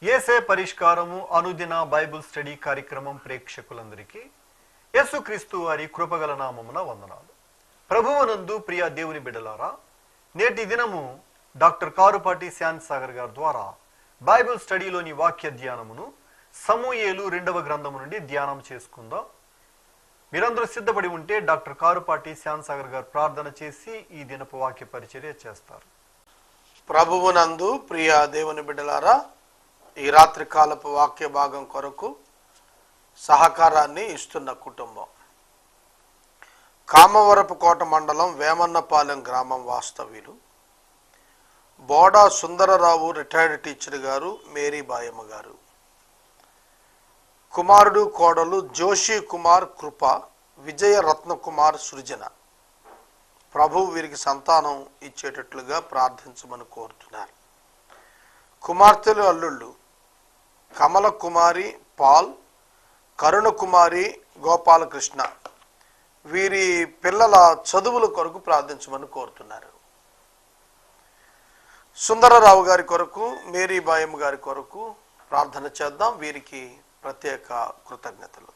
యేసే పరిష్కారము అనుదిన Bible study కార్యక్రమం ప్రేక్షకులందరికీ యేసుక్రీస్తు వారి కృపగల నామమున వందనాలు. ప్రభువునందు ప్రియ దేవుని బిడ్డలారా, నేటి దినము డాక్టర్ కారుపాటి శాంత్ సాగర్ గారి ద్వారా బైబిల్ స్టడీలోని వాక్య ధ్యానమును సమూయేలు 2వ గ్రంథము నుండి ధ్యానం చేసుకుందాం. మీరందరూ సిద్ధపడి ఉంటే డాక్టర్ కారుపాటి శాంత్ సాగర్ గారు ప్రార్థన చేసి ఈ దినపు వాక్య పరిచర్య చేస్తారు. ప్రభువునందు ప్రియ దేవుని బిడ్డలారా, ఈ రాత్రి కాలపు వాక్య భాగం కొరకు సహకారాన్ని ఇస్తున్న కుటుంబం కామవరపు కోట మండలం వేమన్నపాలెం గ్రామం వాస్తవ్యులు బోడా సుందరరావు రిటైర్డ్ టీచర్ గారు, మేరీ బాయమ్మ గారు, కుమారుడు కోడలు జోషి కుమార్ కృప, విజయ రత్న కుమార్ సృజన. ప్రభు వీరికి సంతానం ఇచ్చేటట్లుగా ప్రార్థించమని కోరుతున్నారు. కుమార్తెలు అల్లుళ్ళు కమల కుమారి పాల్, కరుణ కుమారి గోపాలకృష్ణ. వీరి పిల్లల చదువుల కొరకు ప్రార్థించమని కోరుతున్నారు. సుందరరావు గారి కొరకు, మేరీ బాయమ్మ గారి కొరకు ప్రార్థన చేద్దాం. వీరికి ప్రత్యేక కృతజ్ఞతలు.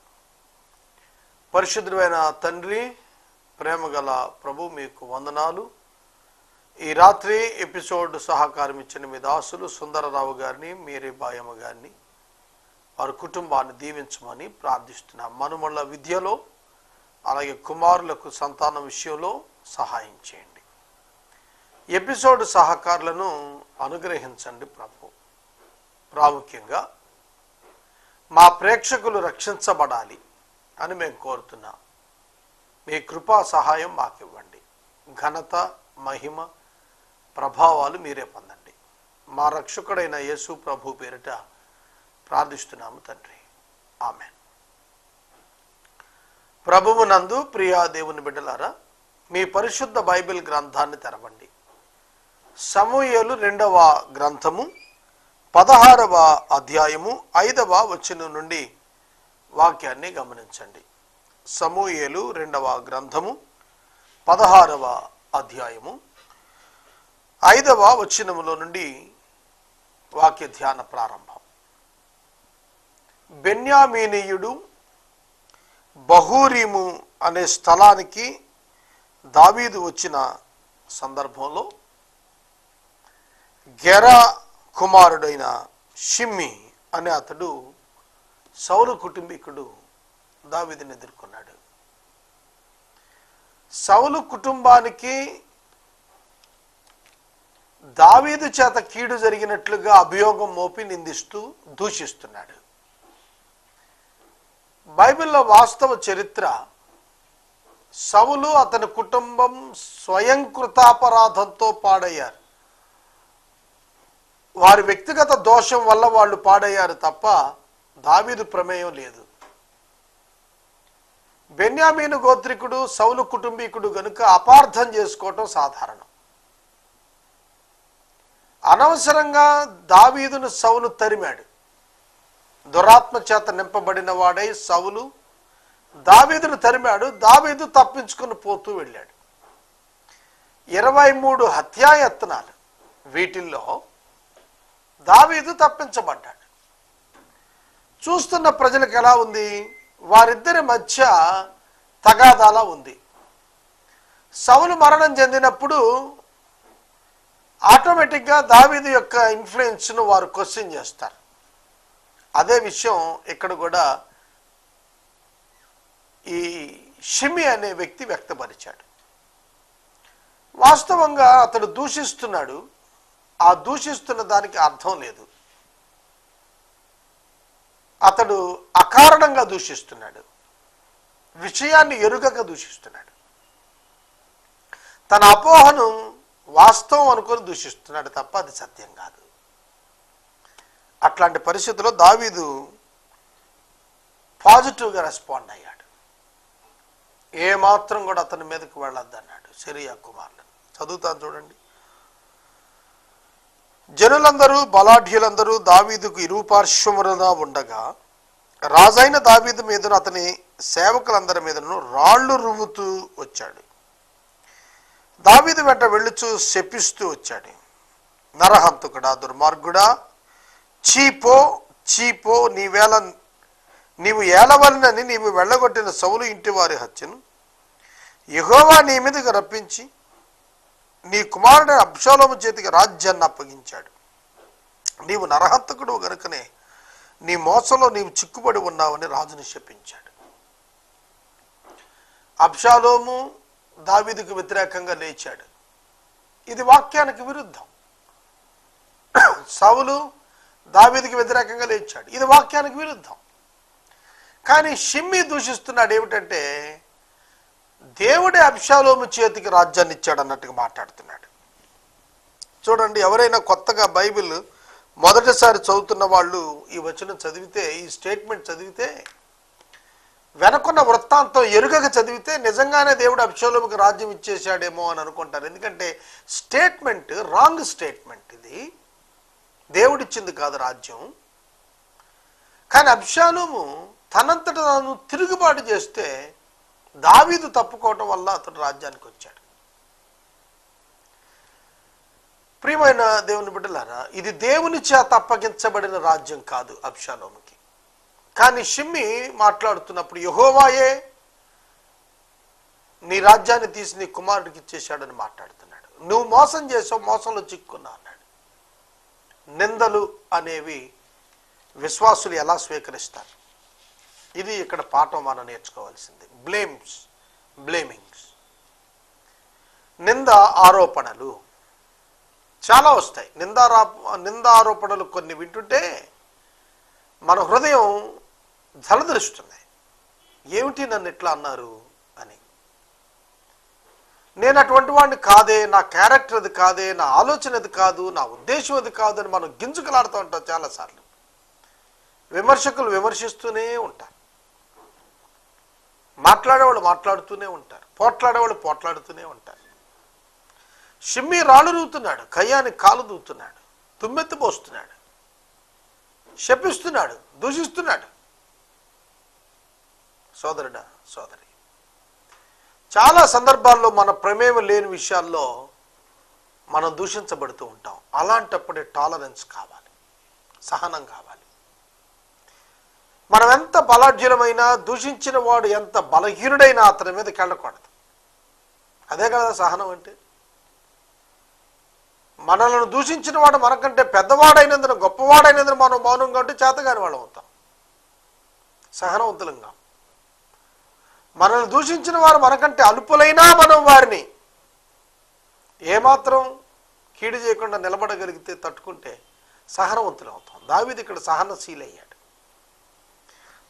పరిశుద్ధుడైన తండ్రి, ప్రేమగల ప్రభు, మీకు వందనాలు. ఈ రాత్రి ఎపిసోడ్ సహకారం ఇచ్చిన మీ దాసులు సుందరరావు గారిని, మేరీ బాయమ్మ గారిని, వారి కుటుంబాన్ని దీవించమని ప్రార్థిస్తున్నాం. మనుమళ్ళ విద్యలో, అలాగే కుమారులకు సంతానం విషయంలో సహాయం చేయండి. ఎపిసోడ్ సహకారులను అనుగ్రహించండి ప్రభు. ప్రాముఖ్యంగా మా ప్రేక్షకులు రక్షించబడాలి అని మేము కోరుతున్నాం. మీ కృపా సహాయం మాకు ఇవ్వండి. ఘనత, మహిమ, ప్రభావాలు మీరే పొందండి. మా రక్షకుడైన యేసు ప్రభు పేరిట ప్రార్థిస్తున్నాము తండ్రి, ఆమేన్. ప్రభువునందు ప్రియ దేవుని బిడ్డలారా, మీ పరిశుద్ధ బైబిల్ గ్రంథాన్ని తెరవండి. సమూయేలు 2వ గ్రంథము 16వ అధ్యాయము 5వ వచనం నుండి వాక్యాన్ని గమనించండి. సమూయేలు 2వ గ్రంథము 16వ అధ్యాయము 5వ వచనములో నుండి వాక్య ధ్యాన ప్రారంభం. బెన్యామీనీయుడు బహూరీము అనే స్థలానికి దావీదు వచ్చిన సందర్భంలో గెరా కుమారుడైన షిమ్మి అనే అతడు సౌలు కుటుంబీకుడు దావీదుని ఎదుర్కొన్నాడు. సౌలు కుటుంబానికి దావీదు చేత కీడు జరిగినట్లుగా అభియోగం మోపి నిందిస్తూ దూషిస్తున్నాడు. బైబిల్లో వాస్తవ చరిత్ర, సౌలు అతని కుటుంబం స్వయంకృతాపరాధంతో పాడయ్యారు. వారి వ్యక్తిగత దోషం వల్ల వాళ్ళు పాడయ్యారు తప్ప దావీదు ప్రమేయం లేదు. బెన్యామీను గోత్రికుడు సౌలు కుటుంబీకుడు గనుక అపార్థం చేసుకోవటం సాధారణం. అనవసరంగా దావీదును సౌలు తరిమాడు. దురాత్మ చేత నింపబడిన వాడై సౌలు దావీదును తరిమాడు. దావీదు తప్పించుకుని పోతూ వెళ్ళాడు. 23 హత్యాయత్నాలు, వీటిల్లో దావీదు తప్పించబడ్డాడు. చూస్తున్న ప్రజలకు ఎలా ఉంది? వారిద్దరి మధ్య తగాదాలా ఉంది. సౌలు మరణం చెందినప్పుడు ఆటోమేటిక్గా దావీదు యొక్క ఇన్ఫ్లుయెన్స్ను వారు క్వశ్చన్ చేస్తారు. అదే విషయం ఇక్కడ కూడా ఈ షిమి అనే వ్యక్తి వ్యక్తపరిచాడు. వాస్తవంగా అతడు దూషిస్తున్నాడు. ఆ దూషిస్తున్న దానికి అర్థం లేదు. అతడు అకారణంగా దూషిస్తున్నాడు. విషయాన్ని ఎరుగక దూషిస్తున్నాడు. తన అపోహను వాస్తవం అనుకొని దూషిస్తున్నాడు తప్ప అది సత్యం కాదు. అట్లాంటి పరిస్థితుల్లో దావీదు పాజిటివ్గా రెస్పాండ్ అయ్యాడు. ఏమాత్రం కూడా అతని మీదకి వెళ్ళొద్దు అన్నాడు. సిరియా కుమారులను చదువుతాను చూడండి. జనులందరూ బలాఢ్యులందరూ దావీదుకు ఇరుపార్శ్వమున ఉండగా రాజైన దావీదు మీదను అతని సేవకులందరి మీదను రాళ్లు రువ్వుతూ వచ్చాడు. దావీదు వెంట వెళ్ళుచూ శపిస్తూ వచ్చాడు. నరహంతకుడా, దుర్మార్గుడా, చీపో చీపో నీవు ఏలవలనని నీవు వెళ్ళగొట్టిన సౌలు ఇంటి వారి హత్యను యెహోవా నీ మీదకి రప్పించి నీ కుమారుడు అబ్షాలోము చేతికి రాజ్యాన్ని అప్పగించాడు. నీవు నరహంతకుడు గనుకనే నీ మోసంలో నీవు చిక్కుబడి ఉన్నావని రాజుని శపించాడు. అబ్షాలోము దావీదుకు వ్యతిరేకంగా లేచాడు. ఇది వాక్యానికి విరుద్ధం. సౌలు దావీదుకి వ్యతిరేకంగా లేచాడు. ఇది వాక్యానికి విరుద్ధం. కానీ షిమ్మీ దూషిస్తున్నాడు ఏమిటంటే దేవుడే అబ్షాలోము చేతికి రాజ్యాన్ని ఇచ్చాడు అన్నట్టుగా మాట్లాడుతున్నాడు. చూడండి, ఎవరైనా కొత్తగా బైబిల్ మొదటిసారి చదువుతున్న వాళ్ళు ఈ వచనం చదివితే, ఈ స్టేట్మెంట్ చదివితే, వెనకున్న వృత్తాంతం ఎరుగక చదివితే నిజంగానే దేవుడు అబ్షాలోముకి రాజ్యం ఇచ్చేసాడేమో అని అనుకుంటారు. ఎందుకంటే స్టేట్మెంట్ రాంగ్ స్టేట్మెంట్. ఇది దేవుడిచ్చింది కాదు రాజ్యం. కానీ అబ్షాలోము తనంతట తాను తిరుగుబాటు చేస్తే దావీదు తప్పుకోవటం వల్ల అతడు రాజ్యానికి వచ్చాడు. ప్రియమైన దేవుని బిడ్డలారా, ఇది దేవుని చేత అప్పగించబడిన రాజ్యం కాదు అబ్షాలోముకి. కానీ షిమ్మీ మాట్లాడుతున్నప్పుడు యెహోవాయే నీ రాజ్యాన్ని తీసి నీ కుమారుడికి ఇచ్చేశాడని మాట్లాడుతున్నాడు. నువ్వు మోసం చేసావు, మోసంలో చిక్కున్నా అన్నాడు. నిందలు అనేవి విశ్వాసులు ఎలా స్వీకరిస్తారు? ఇది ఇక్కడ పాఠం మనం నేర్చుకోవాల్సింది. బ్లేమింగ్స్, నింద ఆరోపణలు చాలా వస్తాయి. నిందారోపణలు కొన్ని వింటుంటే మన హృదయం జలదరిస్తుంది. ఏమిటి నన్ను ఎట్లా అన్నారు అని. నేను అటువంటి వాడిని కాదే, నా క్యారెక్టర్ అది కాదే, నా ఆలోచన అది కాదు, నా ఉద్దేశం అది కాదు అని మనం గింజుకలాడుతూ ఉంటాం చాలాసార్లు. విమర్శకులు విమర్శిస్తూనే ఉంటారు, మాట్లాడేవాళ్ళు మాట్లాడుతూనే ఉంటారు, పోట్లాడేవాళ్ళు పోట్లాడుతూనే ఉంటారు. షిమ్మీ రాళ్ళు రూతున్నాడు, కయ్యానికి కాలు దూతున్నాడు, తుమ్మెత్తి పోస్తున్నాడు, శపిస్తున్నాడు, దూషిస్తున్నాడు. సోదరుడా, సోదరి, చాలా సందర్భాల్లో మన ప్రమేయం లేని విషయాల్లో మనం దూషించబడుతూ ఉంటాం. అలాంటప్పుడే టాలరెన్స్ కావాలి, సహనం కావాలి. మనం ఎంత బలాఢ్యులమైనా, దూషించిన వాడు ఎంత బలహీనుడైనా అతని మీదకి వెళ్ళకూడదు. అదే కదా సహనం అంటే. మనల్ని దూషించిన వాడు మనకంటే పెద్దవాడైనందున, గొప్పవాడైనందున మనం మౌనంగా ఉంటే చేతగాని వాళ్ళం అవుతాం, సహనవంతులంగా. మనల్ని దూషించిన వారు మనకంటే అల్పులైనా మనం వారిని ఏమాత్రం కీడు చేయకుండా నిలబడగలిగితే, తట్టుకుంటే సహనవంతులు అవుతాం. దావీదు ఇక్కడ సహనశీలయ్యాడు.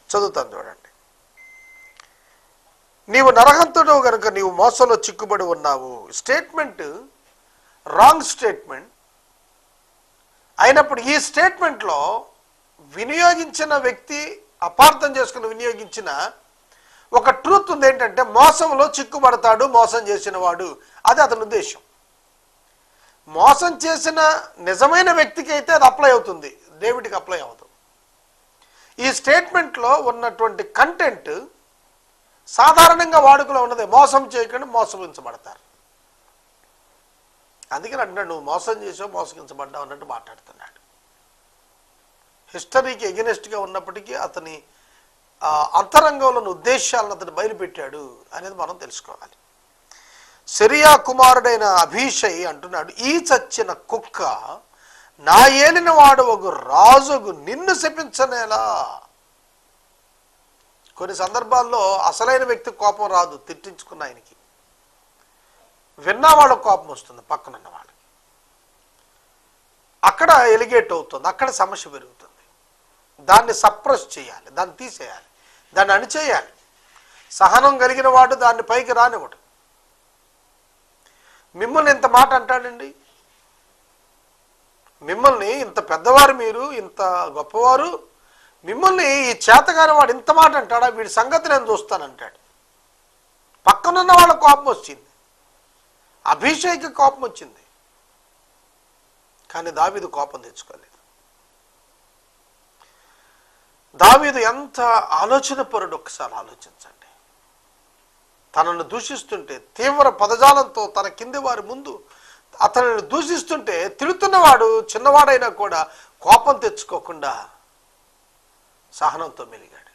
చదువుతాను చూడండి. నీవు నరహంతుడు కనుక నీవు మోసంలో చిక్కుబడి ఉన్నావు. స్టేట్మెంట్ రాంగ్ స్టేట్మెంట్ అయినప్పుడు ఈ స్టేట్మెంట్లో వినియోగించిన వ్యక్తి అపార్థం చేసుకుని వినియోగించిన ఒక ట్రూత్ ఉంది. ఏంటంటే మోసంలో చిక్కుబడతాడు మోసం చేసిన వాడు, అది అతని ఉద్దేశం. మోసం చేసిన నిజమైన వ్యక్తికి అయితే అది అప్లై అవుతుంది, డేవిడ్కి అప్లై అవ్వదు. ఈ స్టేట్మెంట్లో ఉన్నటువంటి కంటెంట్ సాధారణంగా వాడుకలో ఉన్నదే, మోసం చేయకుండా మోసగించబడతారు. అందుకని అంటున్నాడు, నువ్వు మోసం చేసావు, మోసగించబడ్డావు అన్నట్టు మాట్లాడుతున్నాడు. హిస్టరీకి ఎగెనెస్ట్గా ఉన్నప్పటికీ అతని అంతరంగంలోని ఉద్దేశాలను అతను బయలుపెట్టాడు అనేది మనం తెలుసుకోవాలి. సిరియా కుమారుడైన అభిషై అంటున్నాడు, ఈ చచ్చిన కుక్క నా ఏలిన వాడు ఒక రాజుకు నిన్ను శపించనేలా. కొన్ని సందర్భాల్లో అసలైన వ్యక్తి కోపం రాదు, తిట్టించుకున్న ఆయనకి విన్నవాళ్ళకు కోపం వస్తుంది, పక్కనున్న వాళ్ళకి. అక్కడ ఎలిగేట్ అవుతుంది, అక్కడ సమస్య పెరుగుతుంది. దాన్ని సప్రెస్ చేయాలి, దాన్ని తీసేయాలి, దాన్ని అణిచేయాలి. సహనం కలిగిన వాడు దాన్ని పైకి రానివ్వడు. మిమ్మల్ని ఇంత మాట అంటాడండి, మిమ్మల్ని ఇంత పెద్దవారు, మీరు ఇంత గొప్పవారు, మిమ్మల్ని ఈ చేతగాని వాడు ఇంత మాట అంటాడా, వీడి సంగతి నేను చూస్తానంటాడు. పక్కనున్న వాళ్ళ కోపం వచ్చింది, అభిషేక్కి కోపం వచ్చింది, కానీ దావీదు కోపం తెచ్చుకోలేదు. దావీదు ఎంత ఆలోచన పరుడు, ఒకసారి ఆలోచించండి. తనను దూషిస్తుంటే తీవ్ర పదజాలంతో తన కింది వారి ముందు అతనిని దూషిస్తుంటే, తిడుతున్నవాడు చిన్నవాడైనా కూడా కోపం తెచ్చుకోకుండా సహనంతో మెలిగాడు.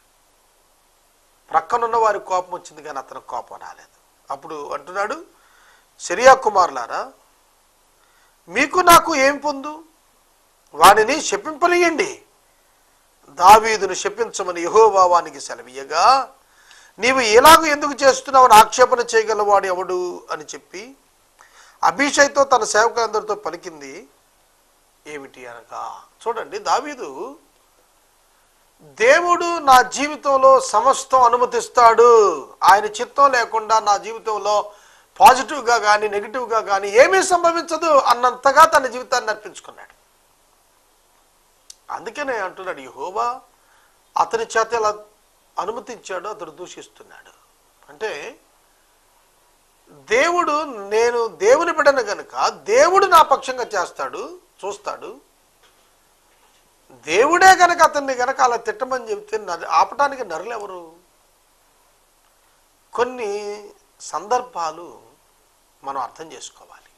ప్రక్కనున్న వారి కోపం వచ్చింది కానీ అతను కోపం రాలేదు. అప్పుడు అంటున్నాడు, సిరియా కుమారులారా, మీకు నాకు ఏం పొందు? వానిని శపింపనీయండి. దావీదును శపించమని యెహోవా వానికి సెలవీయగా, నీవు ఇలాగ ఎందుకు చేస్తున్నావని ఆక్షేపణ చేయగలవాడు ఎవడు అని చెప్పి అభిషైతో తన సేవకులందరితో పలికింది ఏమిటి అనగా, చూడండి, దావీదు దేవుడు నా జీవితంలో సమస్తం అనుమతిస్తాడు, ఆయన చిత్తం లేకుండా నా జీవితంలో పాజిటివ్గా కానీ నెగిటివ్గా కానీ ఏమీ సంభవించదు అన్నంతగా తన జీవితాన్ని అర్పించుకున్నాడు. అందుకనే అంటున్నాడు, యెహోవా అతని చేత ఎలా అనుమతించాడు, అతడు దూషిస్తున్నాడు. అంటే దేవుడు, నేను దేవుని బిడ్డను గనుక దేవుడు నా పక్షంగా చేస్తాడు, చూస్తాడు. దేవుడే గనక అతన్ని గనక అలా తిట్టమని చెబితే ఆపటానికి నరులు ఎవరు? కొన్ని సందర్భాలు మనం అర్థం చేసుకోవాలి.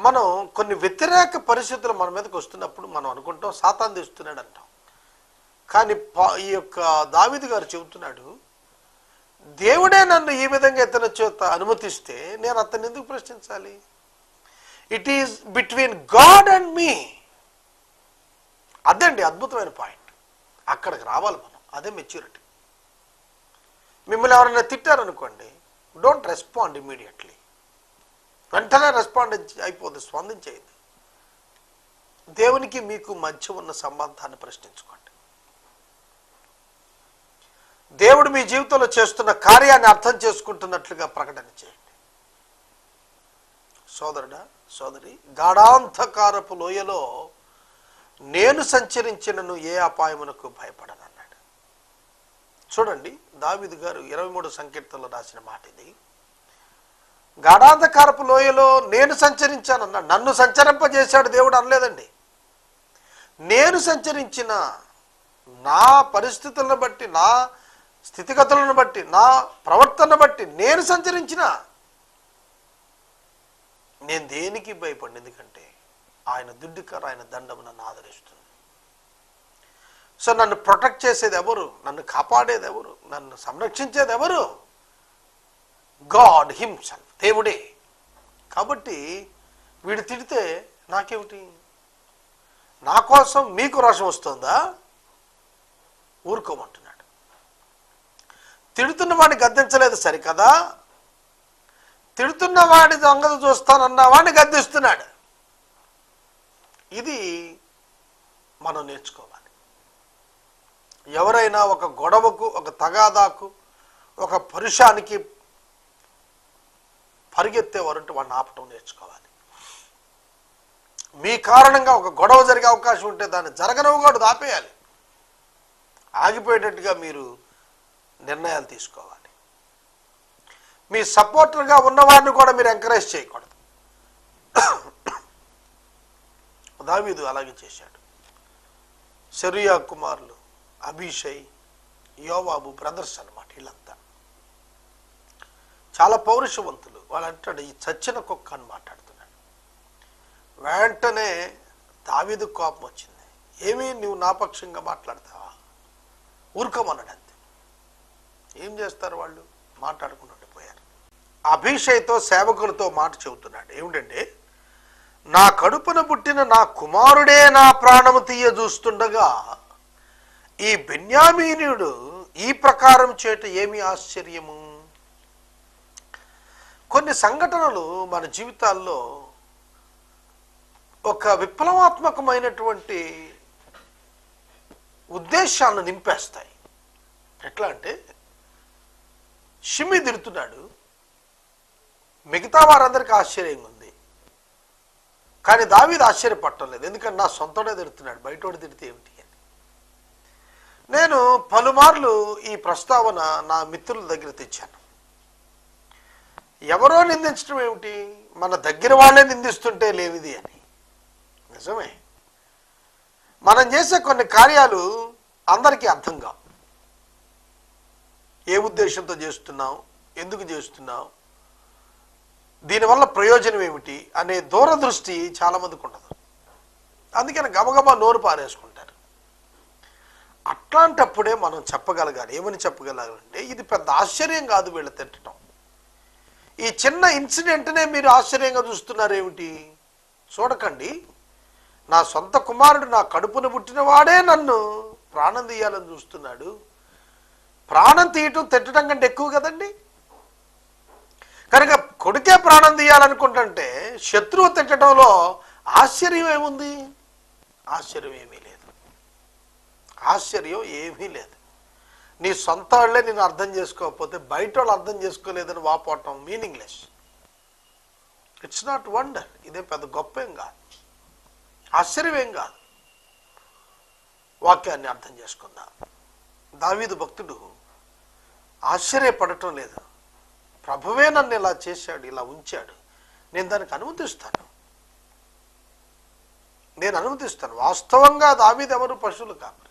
మనం కొన్ని వ్యతిరేక పరిస్థితులు మన మీదకి వస్తున్నప్పుడు మనం అనుకుంటాం సాతాను తెస్తున్నాడు అంటాం. కానీ ఈ యొక్క దావీదు గారు చెబుతున్నాడు, దేవుడే నన్ను ఈ విధంగా ఇతని చేత అనుమతిస్తే నేను అతన్ని ఎందుకు ప్రశ్నించాలి? It is between God and me. అదండి అద్భుతమైన పాయింట్. అక్కడికి రావాలి మనం. అదే మెచ్యూరిటీ. మిమ్మల్ని ఎవరైనా తిట్టారనుకోండి, డోంట్ రెస్పాండ్ ఇమీడియట్లీ. వెంటనే రెస్పాండ్ అయిపోద్ది, స్పందించేది. దేవునికి మీకు మధ్య ఉన్న సంబంధాన్ని ప్రశ్నించుకోండి. దేవుడు మీ జీవితంలో చేస్తున్న కార్యాన్ని అర్థం చేసుకుంటున్నట్లుగా ప్రకటన చేయండి. సోదరుడా, సోదరి, గాఢాంధకారపు లోయలో నేను సంచరించినను ఏ అపాయమునకు భయపడను అన్నాడు. చూడండి, దావీదు గారు 23 సంకీర్తనలో రాసిన మాట ఇది. గాఢాంధకారపు లోయలో నేను సంచరించానన్నాడు. నన్ను సంచరింపజేశాడు దేవుడు అనలేదండి. నేను సంచరించిన, నా పరిస్థితులను బట్టి, నా స్థితిగతులను బట్టి, నా ప్రవర్తనను బట్టి నేను సంచరించిన, నేను దేనికి భయపడి, ఎందుకంటే ఆయన దుడ్డికర, ఆయన దండము నన్ను ఆదరిస్తుంది. సో నన్ను ప్రొటెక్ట్ చేసేది ఎవరు? నన్ను కాపాడేది ఎవరు? నన్ను సంరక్షించేది ఎవరు? గాడ్ హిమ్సెల్ఫ్, దేవుడే. కాబట్టి వీడు తిడితే నాకేమిటి? నా కోసం మీకు రోషం వస్తుందా? ఊరుకోమంటున్నాడు. తిడుతున్న వాడిని గద్దించలేదు సరికదా, తిడుతున్న వాడి దొంగలు చూస్తానన్న వాడిని గద్దిస్తున్నాడు. ఇది మనం నేర్చుకోవాలి. ఎవరైనా ఒక గొడవకు, ఒక తగాదాకు, ఒక పరుషానికి పరిగెత్తేవారంటే వాడిని ఆపటం నేర్చుకోవాలి. మీ కారణంగా ఒక గొడవ జరిగే అవకాశం ఉంటే దాన్ని జరగనివ్వకూడదు, ఆపేయాలి. ఆగిపోయేటట్టుగా మీరు నిర్ణయాలు తీసుకోవాలి. మీ సపోర్టర్గా ఉన్నవాడిని కూడా మీరు ఎంకరేజ్ చేయకూడదు. దావీదు అలాగే చేశాడు. సెరూయా కుమారులు అభిషై, యోవాబు బ్రదర్స్ అన్నమాట. వీళ్ళంతా చాలా పౌరుషవంతులు. వాళ్ళు అంటాడు, ఈ చచ్చిన కుక్క అని మాట్లాడుతున్నాడు. వెంటనే దావీదు కోపం వచ్చింది. ఏమీ నువ్వు నా పక్షంగా మాట్లాడతావా? ఊరుకోమన్నాడు. అంతే. ఏం చేస్తారు వాళ్ళు? మాట్లాడుకుంటూ ఉండిపోయారు. అభిషైతో సేవకులతో మాట చెబుతున్నాడు. ఏమిటంటే, నా కడుపున పుట్టిన నా కుమారుడే నా ప్రాణము తీయ చూస్తుండగా ఈ బెన్యామీనుడు ఈ ప్రకారం చేట ఏమి ఆశ్చర్యము? కొన్ని సంఘటనలు మన జీవితాల్లో ఒక విప్లవాత్మకమైనటువంటి ఉద్దేశాలను నింపేస్తాయి. ఎట్లా అంటే, షిమ్మి తిడుతున్నాడు, మిగతా వారందరికీ ఆశ్చర్యంగా ఉంది, కానీ దావీదు ఆశ్చర్యపట్టలేదు. ఎందుకంటే నా సొంతడే తిడుతున్నాడు, బయటోడు తిడితే ఏమిటి అని. నేను పలుమార్లు ఈ ప్రస్తావన నా మిత్రుల దగ్గర తెచ్చాను. ఎవరో నిందించడం ఏమిటి, మన దగ్గర వాళ్ళే నిందిస్తుంటే లేనిది అని. నిజమే, మనం చేసే కొన్ని కార్యాలు అందరికీ అర్థం కావు. ఏ ఉద్దేశంతో చేస్తున్నాం, ఎందుకు చేస్తున్నాం, దీనివల్ల ప్రయోజనం ఏమిటి అనే దూరదృష్టి చాలామందికి ఉండదు. అందుకని గబగబా నోరు పారేసుకుంటారు. అట్లాంటప్పుడే మనం చెప్పగలగాలి. ఏమని చెప్పగలగాలంటే, ఇది పెద్ద ఆశ్చర్యం కాదు వీళ్ళు తిట్టడం. ఈ చిన్న ఇన్సిడెంట్నే మీరు ఆశ్చర్యంగా చూస్తున్నారేమిటి? చూడకండి, నా సొంత కుమారుడు నా కడుపున పుట్టినవాడే నన్ను ప్రాణం తీయాలని చూస్తున్నాడు. ప్రాణం తీయటం తిట్టడం కంటే ఎక్కువ కదండి. కనుక కొడుకే ప్రాణం తీయాలనుకుంటుంటే శత్రువు తిట్టడంలో ఆశ్చర్యం ఏముంది? ఆశ్చర్యం ఏమీ లేదు. ఆశ్చర్యం ఏమీ లేదు. నీ సొంత వాళ్ళే నేను అర్థం చేసుకోకపోతే బయట వాళ్ళు అర్థం చేసుకోలేదని వాపోవటం మీనింగ్లెస్. It's not wonder. ఇదే పెద్ద గొప్ప ఏం కాదు, ఆశ్చర్యం ఏం కాదు. వాక్యాన్ని అర్థం చేసుకుందాం. దావీదు భక్తుడు ఆశ్చర్యపడటం లేదు. ప్రభువే నన్ను ఇలా చేశాడు, ఇలా ఉంచాడు, నేను దానికి అనుమతిస్తాను, నేను అనుమతిస్తాను. వాస్తవంగా దావీదు ఎవరు? పశువులు కాపరి.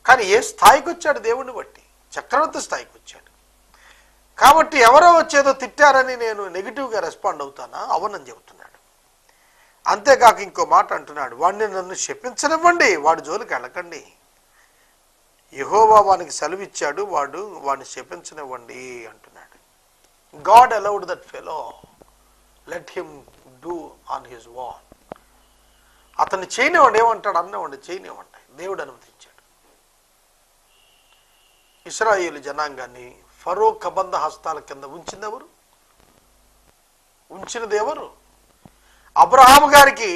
కానీ ఏ స్థాయికి వచ్చాడు? దేవుణ్ణి బట్టి చక్రవర్తి స్థాయికి వచ్చాడు. కాబట్టి ఎవరో వచ్చేదో తిట్టారని నేను నెగిటివ్గా రెస్పాండ్ అవుతానా? అవునని చెబుతున్నాడు. అంతేకాక ఇంకో మాట అంటున్నాడు, వాడిని నన్ను శపించనివ్వండి, వాడి జోలికి వెళ్ళకండి. యెహోవా వానికి సెలవిచ్చాడు, వాడిని శపించనివ్వండి అంటున్నాడు. God allowed that fellow, let him do on his wall. అతన్ని చేయనివ్వండి. ఏమంటాడు? అన్నవాడిని చేయనివ్వండి. దేవుడు అనుమతించాడు. ఇశ్రాయేలు జనాంగాన్ని ఫరో కబంధ హస్తాల కింద ఉంచింది ఎవరు? ఉంచినది ఎవరు? అబ్రహాము గారికి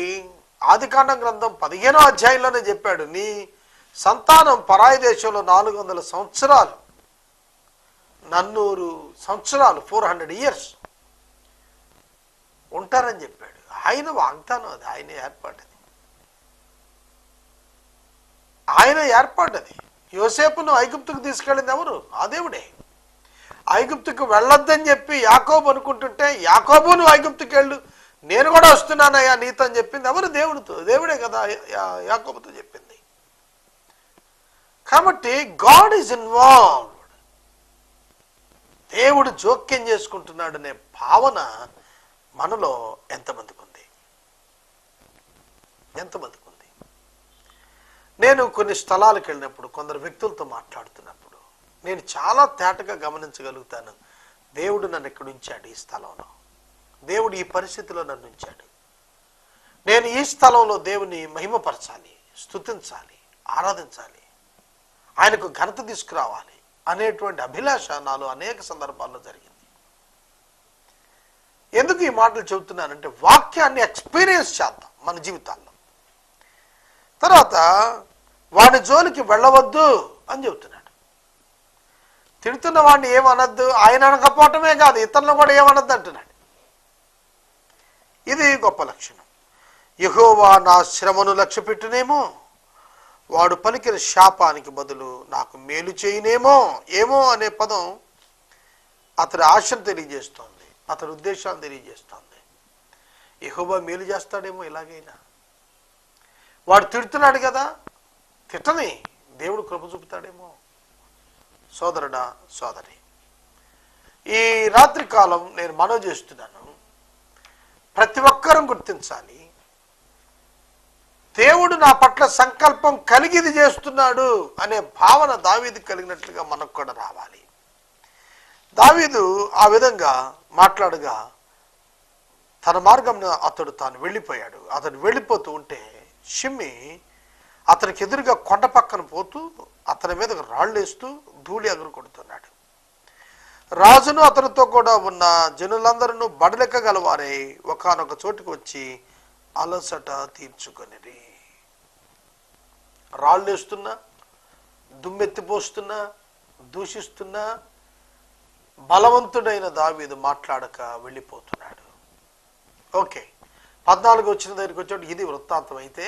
ఆదికాండం గ్రంథం 15వ అధ్యాయంలోనే చెప్పాడు, నీ సంతానం పరాయి దేశంలో 400 సంవత్సరాలు, 400 సంవత్సరాలు 400 years ఉంటారని చెప్పాడు. ఆయన వాగ్దానం అది, ఆయన ఏర్పాటది, ఆయన ఏర్పాటది. యోసేపును ఐగుప్తుకు తీసుకెళ్ళింది ఎవరు? ఆ దేవుడే. ఐగుప్తుకు వెళ్ళొద్దని చెప్పి యాకోబు అనుకుంటుంటే, యాకోబు నువ్వు ఐగుప్తుకు వెళ్ళు, నేను కూడా వస్తున్నానయ్యా నీతో అని చెప్పింది ఎవరు? దేవుడే కదా యాకోబుతో చెప్పింది. కాబట్టి గాడ్ ఈజ్ ఇన్వాల్వ్డ్. దేవుడు జోక్యం చేసుకుంటున్నాడనే భావన మనలో ఎంతమందికి ఉంది? ఎంతమందికి ఉంది? నేను కొన్ని స్థలాలకు వెళ్ళినప్పుడు, కొందరు వ్యక్తులతో మాట్లాడుతున్నప్పుడు నేను చాలా తేటగా గమనించగలుగుతాను, దేవుడు నన్ను ఇక్కడ ఉంచాడు, ఈ స్థలంలో దేవుడు ఈ పరిస్థితిలో నన్ను ఉంచాడు, నేను ఈ స్థలంలో దేవుని మహిమపరచాలి, స్తుతించాలి, ఆరాధించాలి, ఆయనకు ఘనత తీసుకురావాలి అనేటువంటి అభిలాష నాలో అనేక సందర్భాల్లో జరిగింది. ఎందుకు ఈ మాటలు చెబుతున్నానంటే, వాక్యాన్ని ఎక్స్పీరియన్స్ చేద్దాం మన జీవితాల్లో. తర్వాత వాడి జోలికి వెళ్ళవద్దు అని చెబుతున్నాడు. తిడుతున్న వాడిని ఏమనద్దు, ఆయన అనకపోవటమే కాదు ఇతరులను కూడా ఏమనద్దు అంటున్నాడు. ఇది గొప్ప లక్షణం. యెహోవా నా శ్రమను లక్ష్యపెట్టునేమో, వాడు పలికిన శాపానికి బదులు నాకు మేలు చేయనేమో. ఏమో అనే పదం అతడి ఆశను తెలియజేస్తోంది, అతడి ఉద్దేశాన్ని తెలియజేస్తోంది. యెహోవా మేలు చేస్తాడేమో ఇలాగైనా. వాడు తిడుతున్నాడు కదా, తిట్టని దేవుడు కృప చూపుతాడేమో. సోదరుడా, సోదరి, ఈ రాత్రి కాలం నేను మనవి చేస్తున్నాను, ప్రతి ఒక్కరూ గుర్తించాలి, దేవుడు నా పట్ల సంకల్పం కలిగిది చేస్తున్నాడు అనే భావన దావీదు కలిగినట్లుగా మనకు కూడా రావాలి. దావీదు ఆ విధంగా మాట్లాడగా తన మార్గంలో అతడు తాను వెళ్ళిపోయాడు. అతడు వెళ్ళిపోతూ ఉంటే షిమ్మి అతనికి ఎదురుగా కొండ పక్కన పోతూ అతని మీద రాళ్ళు వేస్తూ ధూళి ఎగురు కొడుతున్నాడు. రాజును అతనితో కూడా ఉన్న జనులందరూ బడలెక్కగలవారై ఒకానొక చోటుకు వచ్చి అలసట తీర్చుకొనిరి. రాళ్ళు వేస్తున్నా, దుమ్మెత్తిపోస్తున్నా, దూషిస్తున్నా బలవంతుడైన దావీదు మాట్లాడక వెళ్ళిపోతున్నాడు. ఓకే, 14 వచ్చిన దగ్గరికి వచ్చాడు. ఇది వృత్తాంతం. అయితే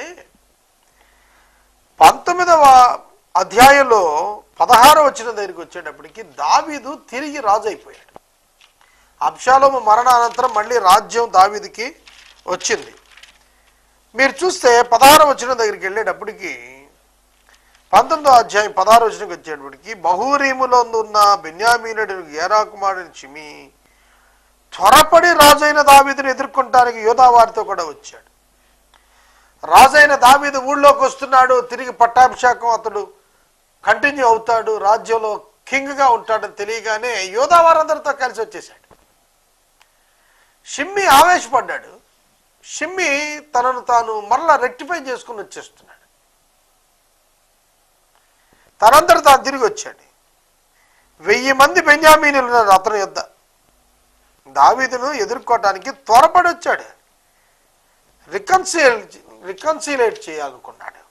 19వ అధ్యాయంలో 16 వచ్చిన దగ్గరికి వచ్చేటప్పటికి దావీదు తిరిగి రాజు అయిపోయాడు. అబ్షాలోము మరణానంతరం మళ్ళీ రాజ్యం దావీదుకి వచ్చింది. మీరు చూస్తే 16 వచ్చిన దగ్గరికి వెళ్ళేటప్పటికి 19వ అధ్యాయం 16 వచ్చినకి వచ్చేటప్పటికి బహూరీములో ఉన్న బెన్యామీనుడు గేరా కుమారుడు షిమి త్వరపడి రాజైన దావీదుని ఎదుర్కొంటానికి యోధా వారితో కూడా వచ్చాడు. రాజైన దావీదు ఊళ్ళోకి వస్తున్నాడు, తిరిగి పట్టాభిషేకం అతడు కంటిన్యూ అవుతాడు, రాజ్యంలో కింగ్గా ఉంటాడని తెలియగానే యోధా వారందరితో కలిసి వచ్చేసాడు. షిమ్మీ ఆవేశపడ్డాడు. షిమ్మీ తనను తాను మరలా రెక్టిఫై చేసుకుని వచ్చేస్తున్నాడు. తనంతట తాను తిరిగి వచ్చాడు. 1000 మంది బెన్యామీనులు ఉన్నారు అతని యొద్ద. దావీదును ఎదుర్కోవటానికి త్వరపడి వచ్చాడు. రికన్సిలేట్ చేయాలనుకున్నాడు.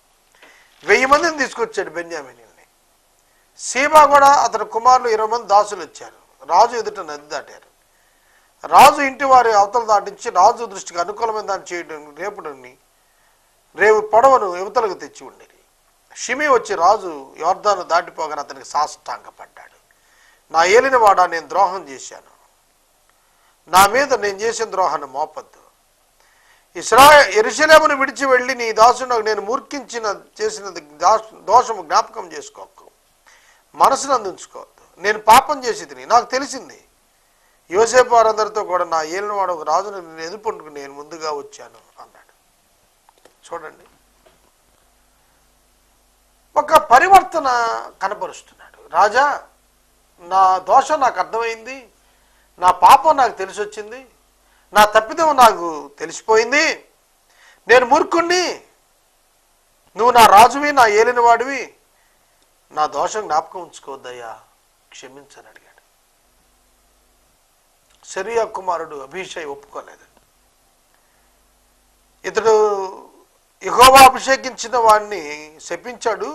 1000 మందిని తీసుకొచ్చాడు బెన్యామీనుల్ని. సీబా కూడా అతని కుమారులు 20 మంది దాసులు వచ్చారు. రాజు ఎదుట నది దాటారు. రాజు ఇంటి వారి అవతల దాటించి రాజు దృష్టికి అనుకూలమైన దాన్ని చేయడం రేవు పొడవను యువతలకు తెచ్చి ఉండేది. షిమీ వచ్చి రాజు యోర్దాను దాటిపోగానే అతనికి సాష్టాంగపడ్డాడు. నా ఏలినవాడా, నేను ద్రోహం చేశాను, నా మీద నేను చేసిన ద్రోహాన్ని మోపద్దు. యెరూషలేమును విడిచి వెళ్ళి నీ దాసును నేను చేసిన దోషము జ్ఞాపకం చేసుకోకు, మనసును అందించుకోవద్దు. నేను పాపం చేసి తిని నాకు తెలిసింది. యోసేపు వారందరితో కూడా నా ఏలినవాడు ఒక రాజును నేను ఎదుర్కొంటుకు నేను ముందుగా వచ్చాను అన్నాడు. చూడండి, ఒక పరివర్తన కనపరుస్తున్నాడు. రాజా, నా దోషం నాకు అర్థమైంది, నా పాపం నాకు తెలిసి వచ్చింది, నా తప్పిదం నాకు తెలిసిపోయింది, నేను మూర్ఖుణ్ణి, నువ్వు నా రాజువి, నా ఏలినవాడివి, నా దోషం జ్ఞాపకం ఉంచుకోవద్దయ్యా, క్షమించని అడిగాడు. సెరూయా కుమారుడు అభిషై ఒప్పుకోలేదు. ఇతడు యెహోవా అభిషేకించిన వాడిని శపించాడు,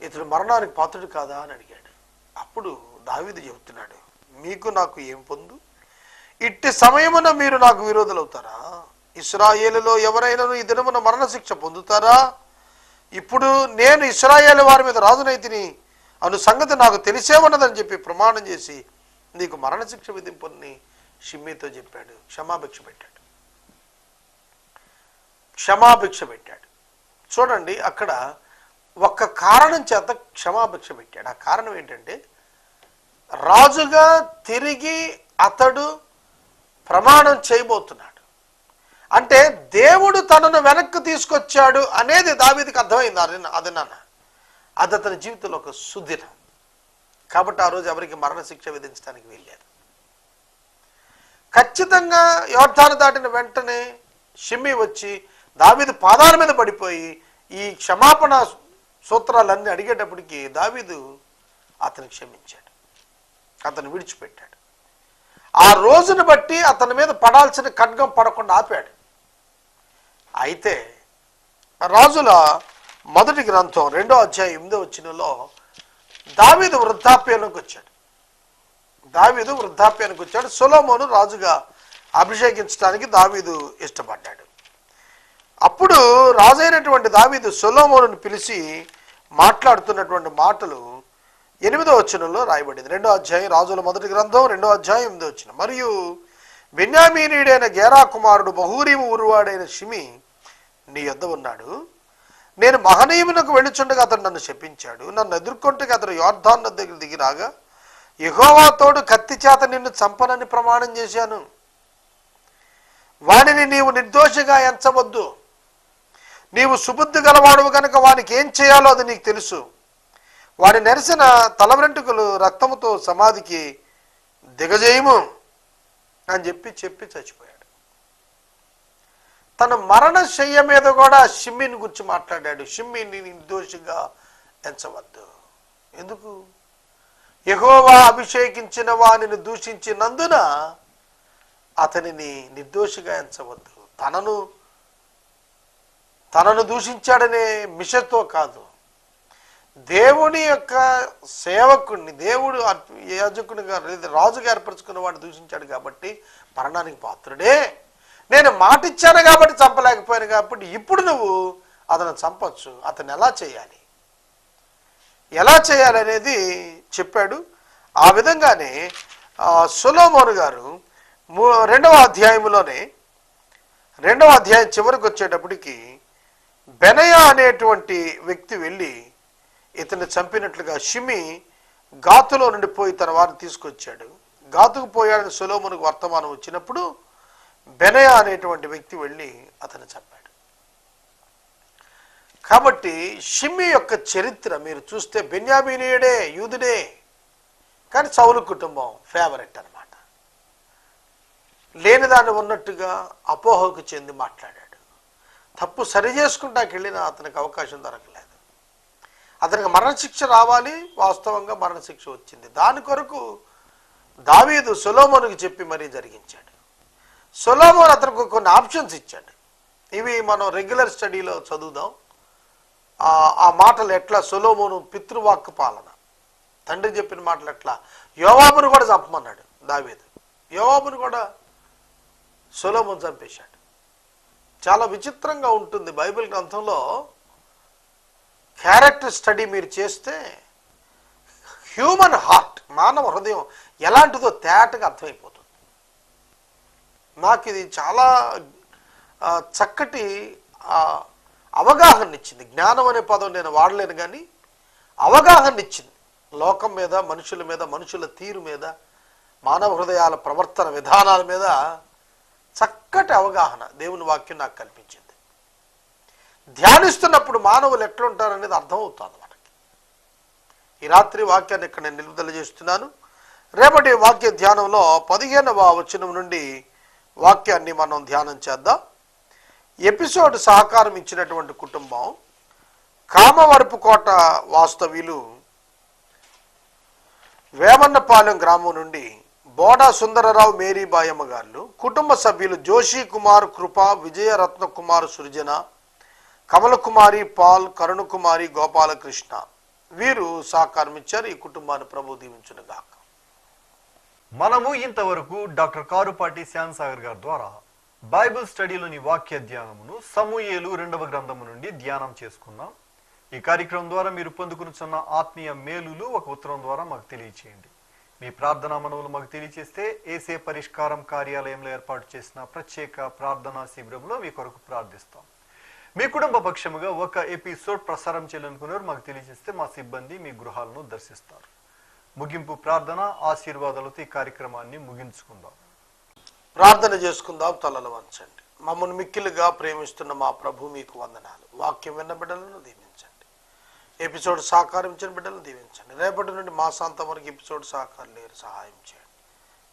ఇతడు మరణానికి పాత్రుడు కాదా అని అడిగాడు. అప్పుడు దావీదు చెబుతున్నాడు, మీకు నాకు ఏం పొందు? ఇట్టి సమయమున మీరు నాకు విరోధులవుతారా? ఇశ్రాయేలులో ఎవరైనా ఈ దినమున మరణశిక్ష పొందుతారా? ఇప్పుడు నేను ఇశ్రాయేలు వారి మీద రాజునైతిని అను సంగతి నాకు తెలిసే ఉన్నదని చెప్పి ప్రమాణం చేసి నీకు మరణశిక్ష విధింపుని షిమ్మీతో చెప్పాడు. క్షమాభిక్ష పెట్టాడు. చూడండి, అక్కడ ఒక్క కారణం చేత క్షమాభిక్ష పెట్టాడు. ఆ కారణం ఏంటంటే, రాజుగా తిరిగి అతడు ప్రమాణం చేయబోతున్నాడు. అంటే దేవుడు తనను వెనక్కి తీసుకొచ్చాడు అనేది దావీదుకి అర్థమైంది. అది అతని జీవితంలో ఒక సుదినం. కాబట్టి ఆ రోజు ఎవరికి మరణశిక్ష విధించడానికి వెళ్ళారు. ఖచ్చితంగా యోర్దాను దాటిన వెంటనే షిమ్మీ వచ్చి దావీదు పాదాల మీద పడిపోయి ఈ క్షమాపణ సూత్రాలన్నీ అడిగేటప్పటికి దావీదు అతను క్షమించాడు, అతను విడిచిపెట్టాడు. ఆ రోజును బట్టి అతని మీద పడాల్సిన ఖడ్గం పడకుండా ఆపాడు. అయితే రాజుల మొదటి గ్రంథం 2వ అధ్యాయం 8వ వచనంలో దావీదు వృద్ధాప్యానికి వచ్చాడు. సొలొమోను రాజుగా అభిషేకించడానికి దావీదు ఇష్టపడ్డాడు. అప్పుడు రాజైనటువంటి దావీదు సొలొమోనును పిలిచి మాట్లాడుతున్నటువంటి మాటలు 8వ వచనంలో రాయబడింది. 2వ అధ్యాయం రాజుల మొదటి గ్రంథం 2వ అధ్యాయం 8వ వచనం. మరియు బెన్యామీనీయుడైన గేరా కుమారుడు బహూరీము ఊరువాడైన షిమీ నీ యొద్ద ఉన్నాడు. నేను మహనీయునకు వెళ్ళుచుండగా అతను నన్ను శపించాడు. నన్ను ఎదుర్కొంటే అతను యోర్దాను నది దగ్గర దిగి రాగా యెహోవా తోడు కత్తి చేత నిన్ను చంపనని ప్రమాణం చేశాను. వానిని నీవు నిర్దోషిగా ఎంచవద్దు. నీవు సుబుద్ధి గలవాడువు కనుక వానికి ఏం చేయాలో అది నీకు తెలుసు. వాడి నెరిసిన తల వెంట్రుకలు రక్తముతో సమాధికి దిగజేయము అని చెప్పి చచ్చిపోయాడు. తన మరణశయ్య మీద కూడా షిమ్మీని గురించి మాట్లాడాడు. షిమ్మీని నిర్దోషిగా ఎంచవద్దు. ఎందుకు? యెహోవా అభిషేకించిన వానిని దూషించినందున అతనిని నిర్దోషిగా ఎంచవద్దు. తనను దూషించాడనే మిషతో కాదు, దేవుని యొక్క సేవకుడిని, దేవుడు యాజకునిగా రాజుగా ఏర్పరచుకున్న వాడిని దూషించాడు కాబట్టి మరణానికి పాత్రుడే. నేను మాట ఇచ్చాను కాబట్టి చంపలేకపోయాను కాబట్టి ఇప్పుడు నువ్వు అతను చంపొచ్చు. అతను ఎలా చేయాలి అనేది చెప్పాడు. ఆ విధంగానే సొలొమోను గారు 2వ అధ్యాయంలోనే 2వ అధ్యాయం చివరికి వచ్చేటప్పటికి బెనయా అనేటువంటి వ్యక్తి వెళ్ళి ఇతన్ని చంపినట్లుగా షిమ్మీ గాతులో నుండి పోయి తన వారిని తీసుకొచ్చాడు. గాతుకు పోయాడని సొలొమోనుకు వర్తమానం వచ్చినప్పుడు బెనయా అనేటువంటి వ్యక్తి వెళ్ళి అతన్ని చంపాడు. కాబట్టి షిమ్మి యొక్క చరిత్ర మీరు చూస్తే బెన్యామీనీయుడే, యూదుడే, కానీ సౌలు కుటుంబం ఫేవరెట్ అనమాట. లేనిదాన్ని ఉన్నట్టుగా అపోహకు చెంది మాట్లాడాడు. తప్పు సరి చేసుకుంటాకి వెళ్ళినా అతనికి అవకాశం దొరకలేదు. అతనికి మరణశిక్ష రావాలి, వాస్తవంగా మరణశిక్ష వచ్చింది. దాని కొరకు దావీదు సొలొమోనుకి చెప్పి మరీ జరిగించాడు. సొలొమోను అతనికి కొన్ని ఆప్షన్స్ ఇచ్చాడు. ఇవి మనం రెగ్యులర్ స్టడీలో చదువుదాం. ఆ మాటలు ఎట్లా సొలొమోను పితృవాక్కు పాలన, తండ్రి చెప్పిన మాటలు ఎట్లా. యోవాబును కూడా చంపమన్నాడు దావీదు. యోవాబును కూడా సొలొమోను చంపేశాడు. చాలా విచిత్రంగా ఉంటుంది బైబిల్ గ్రంథంలో. క్యారెక్టర్ స్టడీ మీరు చేస్తే హ్యూమన్ హార్ట్, మానవ హృదయం ఎలాంటిదో తేటగా అర్థమైపోతుంది. నాకు ఇది చాలా చక్కటి అవగాహన ఇచ్చింది. జ్ఞానం అనే పదం నేను వాడలేను, కానీ అవగాహన ఇచ్చింది. లోకం మీద, మనుషుల మీద, మనుషుల తీరు మీద, మానవ హృదయాల ప్రవర్తన విధానాల మీద చక్కటి అవగాహన దేవుని వాక్యం నాకు కల్పించింది. ధ్యానిస్తున్నప్పుడు మానవులు ఎట్లుంటారనేది అర్థమవుతుంది మనకి. ఈ రాత్రి వాక్యాన్ని ఇక్కడ నేను నిలుపుదల చేస్తున్నాను. రేపటి వాక్య ధ్యానంలో 15వ వచనం నుండి వాక్యాన్ని మనం ధ్యానం చేద్దాం. ఎపిసోడ్ సహకారం ఇచ్చినటువంటి కుటుంబం కామవరపుకోట వాస్తవ్యులు వేమన్నపాలెం గ్రామం నుండి బోడా సుందరరావు, మేరీ బాయమ్మ గారు, కుటుంబ సభ్యులు జోషి కుమార్, కృప, విజయరత్న కుమార్, సృజన, కమలకుమారి, పాల్, కరుణకుమారి, గోపాలకృష్ణ వీరు సహకారం ఇచ్చారు. ఈ కుటుంబాన్ని ప్రభు దీవించునుగాక. మనము ఇంతవరకు డాక్టర్ కారుపాటి శ్యామ్సాగర్ గారి ద్వారా బైబిల్ స్టడీలోని వాక్య ధ్యానమును సమూయేలు 2వ గ్రంథము నుండి ధ్యానం చేసుకున్నాం. ఈ కార్యక్రమం ద్వారా మీరు పొందుకున్న ఆత్మీయ మేలులు ఒక ఉత్తరం ద్వారా మాకు తెలియచేయండి. మీ ప్రార్థనా మనవులు మాకు తెలియచేస్తే ఏసే పరిష్కారం కార్యాలయంలో ఏర్పాటు చేసిన ప్రత్యేక ప్రార్థనా శిబిరంలో మీ కొరకు ప్రార్థిస్తాం. మీ కుటుంబ పక్షముగా ఒక ఎపిసోడ్ ప్రసారం చేయాలనుకున్నారు మాకు తెలియజేస్తే మా సిబ్బంది మీ గృహాలను దర్శిస్తారు. ముగింపు ప్రార్థన ఆశీర్వాదాలతో ఈ కార్యక్రమాన్ని ముగించుకుందాం. ప్రార్థన చేసుకుందాం. తలలు వంచండి. మమ్మల్ని మిక్కిలుగా ప్రేమిస్తున్న మా ప్రభు మీకు వందనాలు. వాక్యం విన్న బిడ్డలను దీవించండి. ఎపిసోడ్ సహకరించిన బిడ్డలను దీవించండి. రేపటి నుండి మాసాంతం వరకు ఎపిసోడ్ సహకారం లేరు, సహాయం చేయండి.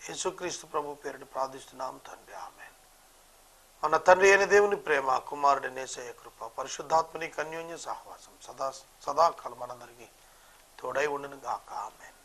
యేసుక్రీస్తు ప్రభు పేరుని ప్రార్థిస్తున్నాం తండ్రి, ఆమేన్. మన తండ్రి అయిన దేవుని ప్రేమ, కుమారుడి యేసయ్య కృప, పరిశుద్ధాత్మని అన్యోన్య సహవాసం సదాకాలం మనందరికీ తోడై ఉండును గాక. ఆమేన్.